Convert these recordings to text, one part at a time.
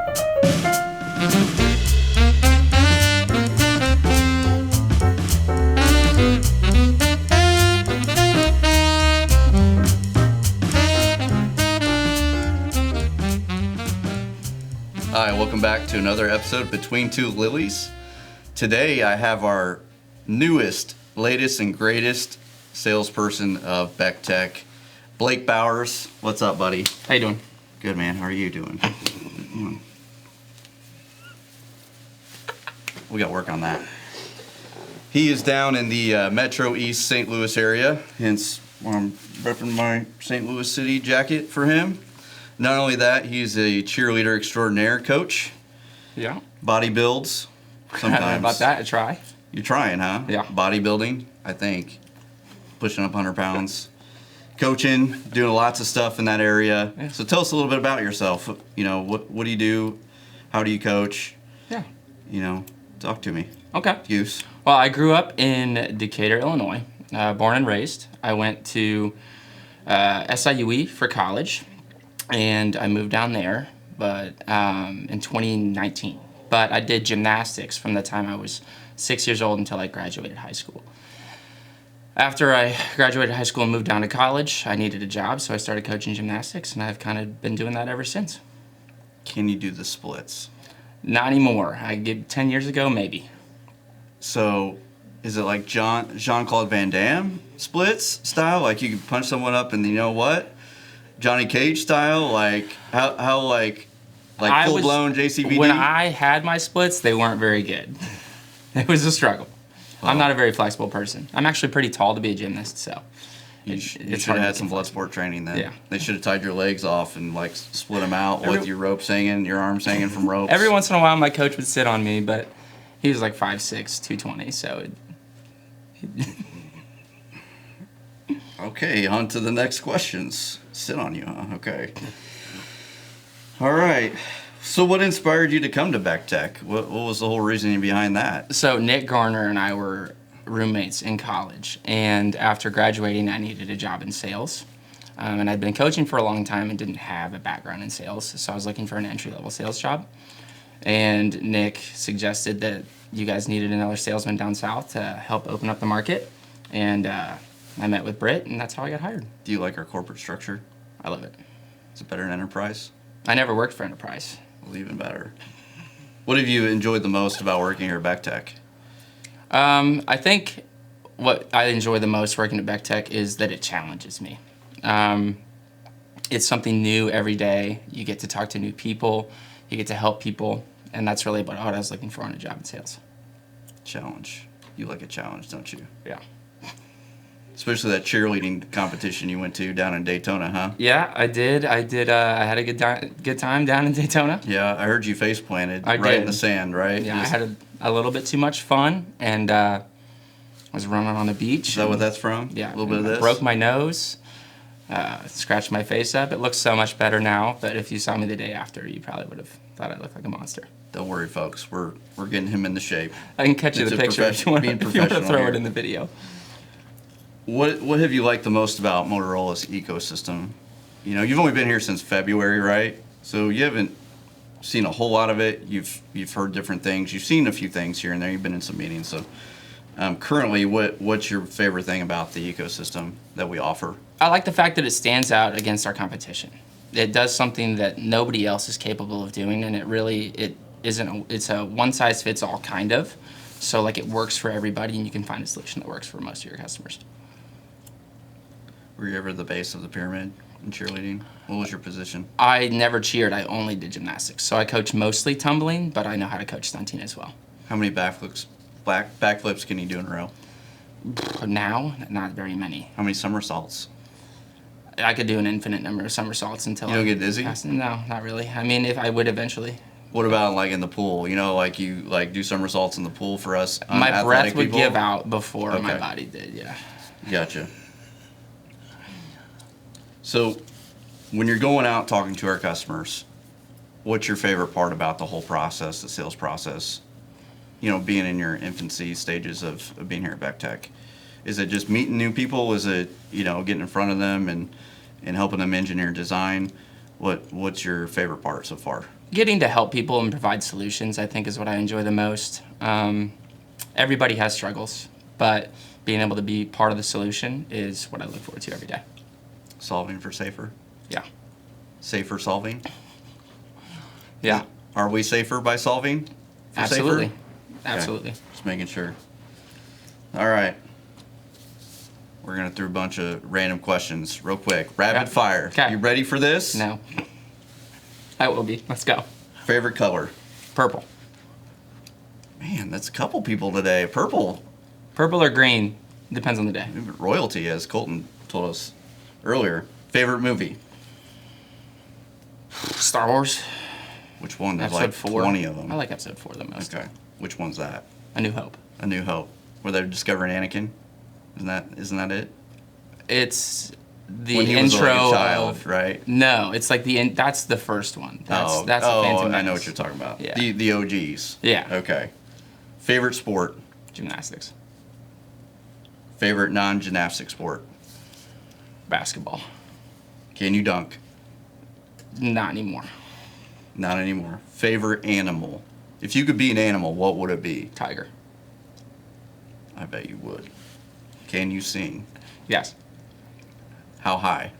Hi, welcome back to another episode of Between Two Lilies. Today I have our newest, latest, and greatest salesperson of Beck Tech, Blake Bowers. What's up, buddy? How you doing? Good, man. How are you doing? We got work on that. He is down in the Metro East St. Louis area, hence why I'm repping my St. Louis City jacket for him. Not only that, he's a cheerleader extraordinaire coach. Yeah. Body builds. Sometimes. About that, I try. You're trying, huh? Yeah. Bodybuilding, I think. Pushing up 100 pounds. Coaching, doing lots of stuff in that area. Yeah. So tell us a little bit about yourself. You know, what do you do? How do you coach? Yeah. You know, talk to me. Okay. Use. Well, I grew up in Decatur, Illinois, born and raised. I went to SIUE for college, and I moved down there, but in 2019. But I did gymnastics from the time I was 6 years old until I graduated high school. After I graduated high school and moved down to college, I needed a job, so I started coaching gymnastics, and I've kind of been doing that ever since. Can you do the splits? Not anymore. I did 10 years ago, maybe. So, is it like Jean-Claude Van Damme splits style? Like you can punch someone up and you know what? Johnny Cage style? Like, how like full-blown JCVD? When I had my splits, they weren't very good. It was a struggle. Oh. I'm not a very flexible person. I'm actually pretty tall to be a gymnast, so You should it's have hard had to some get blood sport training then. Yeah. They should have tied your legs off and like split them out with your ropes hanging, your arms hanging from ropes. Every once in a while, my coach would sit on me, but he was like 5'6", 220, so Okay, on to the next questions. Sit on you, huh? Okay. All right. So what inspired you to come to Beck Tech? What was the whole reasoning behind that? So Nick Garner and I were roommates in college, and after graduating, I needed a job in sales. And I'd been coaching for a long time and didn't have a background in sales, so I was looking for an entry-level sales job. And Nick suggested that you guys needed another salesman down south to help open up the market. And I met with Britt, and that's how I got hired. Do you like our corporate structure? I love it. Is it better than Enterprise? I never worked for Enterprise. Well, even better. What have you enjoyed the most about working here at Beck Tech? I think what I enjoy the most working at Beck Tech is that it challenges me. It's something new every day. You get to talk to new people. You get to help people. And that's really what I was looking for in a job in sales. Challenge. You like a challenge, don't you? Yeah. Especially that cheerleading competition you went to down in Daytona, huh? Yeah, I did. I had a good time down in Daytona. Yeah, I heard you face planted I right in did. the sand, right? Yeah, I had a little bit too much fun, and I was running on the beach. Is that what that's from? Yeah. A little bit of this? Broke my nose, scratched my face up. It looks so much better now, but if you saw me the day after, you probably would have thought I looked like a monster. Don't worry, folks. We're getting him into shape. I can catch you It's the a picture if you want to professional throw here. it in the video. What have you liked the most about Motorola's ecosystem? You know, you've only been here since February, right? So you haven't seen a whole lot of it. You've heard different things. You've seen a few things here and there. You've been in some meetings. So currently, what's your favorite thing about the ecosystem that we offer? I like the fact that it stands out against our competition. It does something that nobody else is capable of doing, and it's a one-size-fits-all kind of. So like it works for everybody, and you can find a solution that works for most of your customers. Were you ever at the base of the pyramid in cheerleading? What was your position? I never cheered. I only did gymnastics. So I coach mostly tumbling, but I know how to coach stunting as well. How many backflips can you do in a row? Now, not very many. How many somersaults? I could do an infinite number of somersaults until You don't get dizzy? No, not really. I mean, if I would eventually. What about like in the pool? You know, like you like do somersaults in the pool for us. My breath would people? give out before my Okay. body did. Yeah. Gotcha. So, when you're going out talking to our customers, what's your favorite part about the whole process, the sales process? You know, being in your infancy stages of being here at Beck Tech. Is it just meeting new people? Is it, you know, getting in front of them and helping them engineer design? What's your favorite part so far? Getting to help people and provide solutions, I think, is what I enjoy the most. Everybody has struggles, but being able to be part of the solution is what I look forward to every day. Solving for safer? Yeah. Safer solving? Yeah. Are we safer by solving for Absolutely. safer? Absolutely. Okay. Just making sure. All right. We're going to throw a bunch of random questions real quick. Rapid fire. Okay. You ready for this? No. I will be. Let's go. Favorite color? Purple. Man, that's a couple people today. Purple. Purple or green, depends on the day. Royalty, as Colton told us earlier. Favorite movie? Star Wars. Which one? There's Episode like 4. 20 of them. I like episode 4 the most. Okay. Which one's that? A New Hope. A New Hope. Where they're discovering Anakin? Isn't that it? It's the When he intro. was like a child, of, right? No, it's like that's the first one. That's the oh, Phantom I know Menace. what you're talking about. Yeah. The OGs. Yeah. Okay. Favorite sport? Gymnastics. Favorite non-gymnastic sport? Basketball. Can you dunk? Not anymore. Not anymore. Favorite animal? If you could be an animal, what would it be? Tiger. I bet you would. Can you sing? Yes. How high?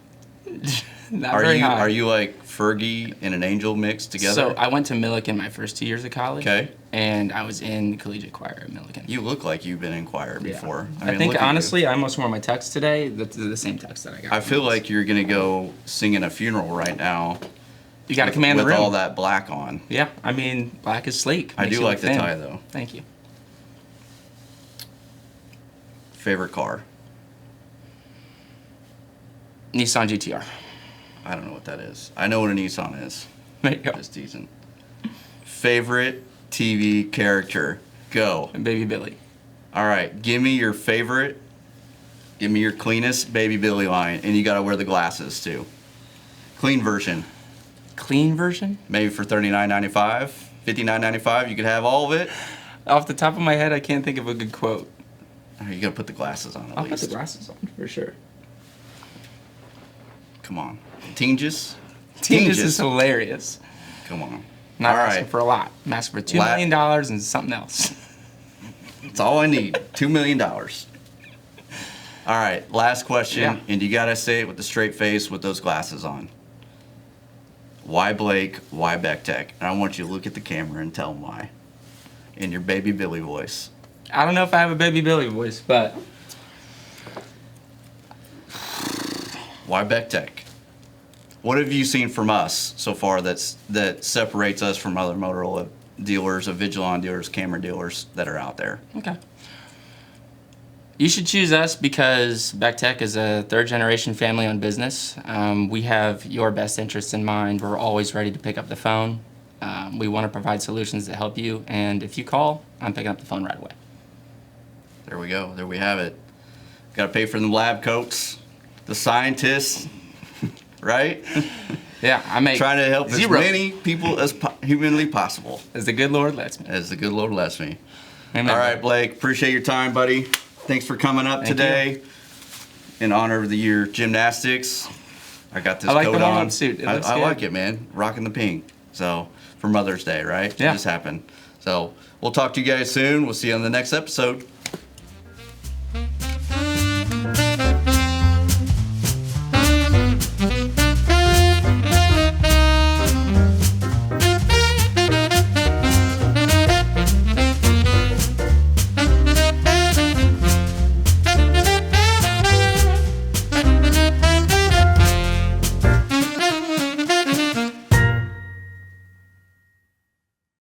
Not Are very you high. are you like Fergie and an angel mixed together? So I went to Millikan my first 2 years of college. Okay. And I was in collegiate choir at Millikan. You look like you've been in choir Yeah. before. I mean, think look at you. honestly, I almost wore my tux today. That's the same tux that I got. I feel like you're gonna go sing in a funeral right now. you got to command the with room. all that black on. Yeah, I mean, black is sleek. I Makes do you like look the thin. tie though. Thank you. Favorite car? Nissan GTR. I don't know what that is. I know what a Nissan is. There you go. Just teasing. Favorite TV character? Go. And Baby Billy. All right, give me your favorite. Give me your cleanest Baby Billy line, and you gotta wear the glasses too. Clean version, Clean version? maybe for $39.95, $59.95. You could have all of it. Off the top of my head, I can't think of a good quote. Oh, you gotta put the glasses on at I'll put least. the glasses on for sure. Come on, Tinges. Tingus is hilarious. Come on. Not all asking right, for a lot. I'm asking for $2 La- million and something else. that's all I need. $2 million. All right, last question, Yeah. and you gotta say it with a straight face with those glasses on. Why Blake? Why Beck Tech? And I want you to look at the camera and tell them why. In your Baby Billy voice. I don't know if I have a Baby Billy voice, but Why Beck Tech? What have you seen from us so far that separates us from other Motorola dealers, Vigilon dealers, camera dealers that are out there? okay. You should choose us because Beck Tech is a third-generation family-owned business. We have your best interests in mind. We're always ready to pick up the phone. We want to provide solutions that help you, and if you call, I'm picking up the phone right away. There we go. There we have it. Got to pay for the lab coats, the scientists, right? Yeah, I make Trying to help as zero. many people as humanly possible, As the good Lord lets me. as the good Lord lets me. Amen. All right, Blake. Appreciate your time, buddy. Thanks for coming up Thank today. In honor of the year gymnastics, I got this I like coat the on. warm-up suit. It looks I good. like it, man. Rocking the pink. So for Mother's Day, right? Yeah. It just happened. So we'll talk to you guys soon. We'll see you on the next episode.